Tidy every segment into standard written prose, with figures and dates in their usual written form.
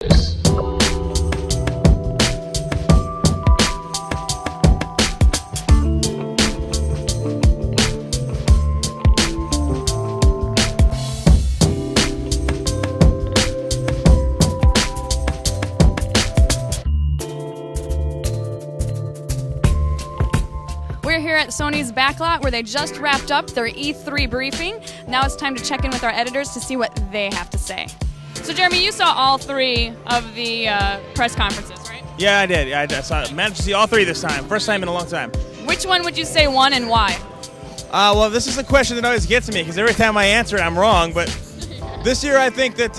We're here at Sony's backlot where they just wrapped up their E3 briefing. Now it's time to check in with our editors to see what they have to say. So Jeremy, you saw all three of the press conferences, right? Yeah, I did. I managed to see all three this time. First time in a long time. Which one would you say won and why? Well, this is a question that always gets me because every time I answer it, I'm wrong. But this year, I think that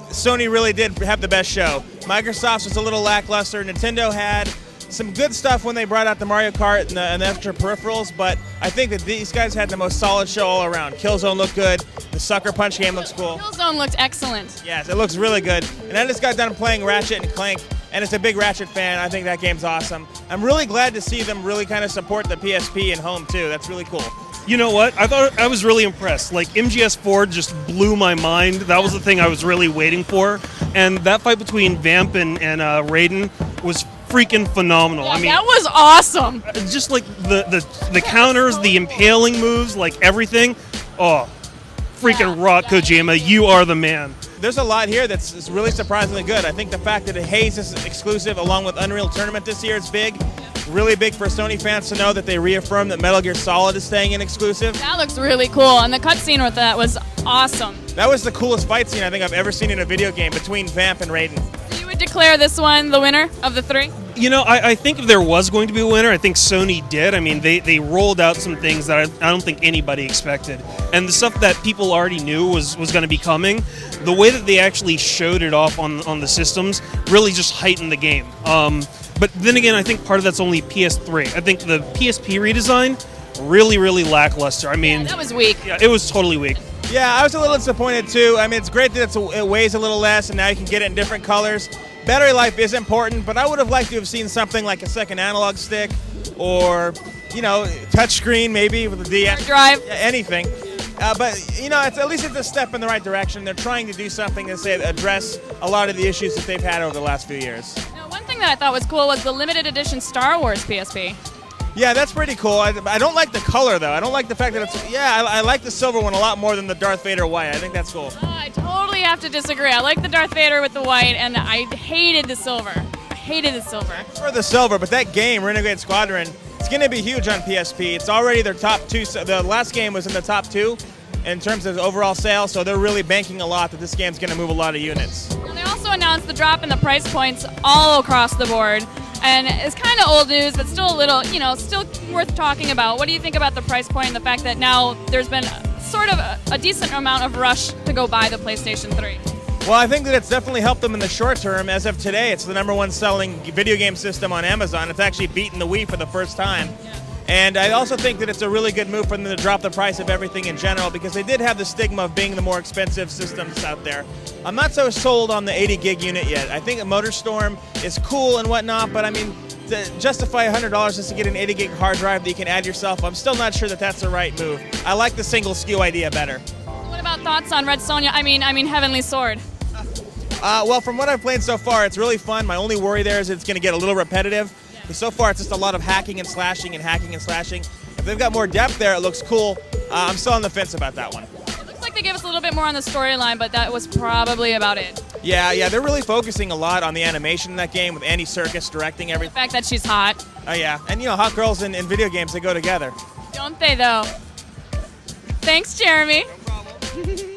Sony really did have the best show. Microsoft's was a little lackluster. Nintendo had some good stuff when they brought out the Mario Kart and the extra peripherals, but I think that these guys had the most solid show all around. Killzone looked good. The Sucker Punch game looks cool. Killzone looked excellent. Yes, it looks really good. And I just got done playing Ratchet and Clank, and as a big Ratchet fan, I think that game's awesome. I'm really glad to see them really kind of support the PSP and home too. That's really cool. You know what? I was really impressed. Like, MGS4 just blew my mind. That was the thing I was really waiting for. And that fight between Vamp and Raiden was freaking phenomenal. Yeah, I mean, that was awesome. Just like the counters, the impaling moves, like everything. Oh, freaking rock, Kojima. You are the man. There's a lot here that's really surprisingly good. I think the fact that Haze is exclusive along with Unreal Tournament this year is big. Really big for Sony fans to know that they reaffirmed that Metal Gear Solid is staying in exclusive. That looks really cool, and the cutscene with that was awesome. That was the coolest fight scene I think I've ever seen in a video game between Vamp and Raiden. So you would declare this one the winner of the three? You know, I think if there was going to be a winner, I think Sony did. I mean, they rolled out some things that I don't think anybody expected. And the stuff that people already knew was going to be coming, the way that they actually showed it off on the systems really just heightened the game. But then again, I think part of that's only PS3. I think the PSP redesign, really, really lackluster. I mean, yeah, that was weak. Yeah, it was totally weak. Yeah, I was a little disappointed too. I mean, it's great that it weighs a little less and now you can get it in different colors. Battery life is important, but I would have liked to have seen something like a second analog stick or, you know, touchscreen maybe with a DS. Drive. Anything. But, you know, at least it's a step in the right direction. They're trying to do something to address a lot of the issues that they've had over the last few years. Now, one thing that I thought was cool was the limited edition Star Wars PSP. Yeah, that's pretty cool. I don't like the color, though. I don't like the fact that it's... Yeah, I like the silver one a lot more than the Darth Vader white. I think that's cool. I totally have to disagree. I like the Darth Vader with the white, and I hated the silver. I hated the silver. For the silver, but that game, Renegade Squadron, it's going to be huge on PSP. It's already their top two. The last game was in the top two in terms of overall sales, so they're really banking a lot that this game's going to move a lot of units. And they also announced the drop in the price points all across the board. And it's kind of old news, but still a little, you know, still worth talking about. What do you think about the price point and the fact that now there's been sort of a decent amount of rush to go buy the PlayStation 3? Well, I think that it's definitely helped them in the short term. As of today, it's the #1 selling video game system on Amazon. It's actually beaten the Wii for the first time. Yeah. And I also think that it's a really good move for them to drop the price of everything in general because they did have the stigma of being the more expensive systems out there. I'm not so sold on the 80 gig unit yet. I think a MotorStorm is cool and whatnot, but I mean, to justify $100 just to get an 80 gig hard drive that you can add yourself, I'm still not sure that that's the right move. I like the single SKU idea better. What about thoughts on Red Sonja? I mean Heavenly Sword. Well, from what I've played so far, it's really fun. My only worry there is it's going to get a little repetitive. Because so far, it's just a lot of hacking and slashing and hacking and slashing. If they've got more depth there, it looks cool. I'm still on the fence about that one. It looks like they gave us a little bit more on the storyline, but that was probably about it. Yeah, they're really focusing a lot on the animation in that game with Andy Serkis directing everything. The fact that she's hot. Oh, yeah. And, you know, hot girls in video games, they go together. Don't they, though? Thanks, Jeremy. No problem.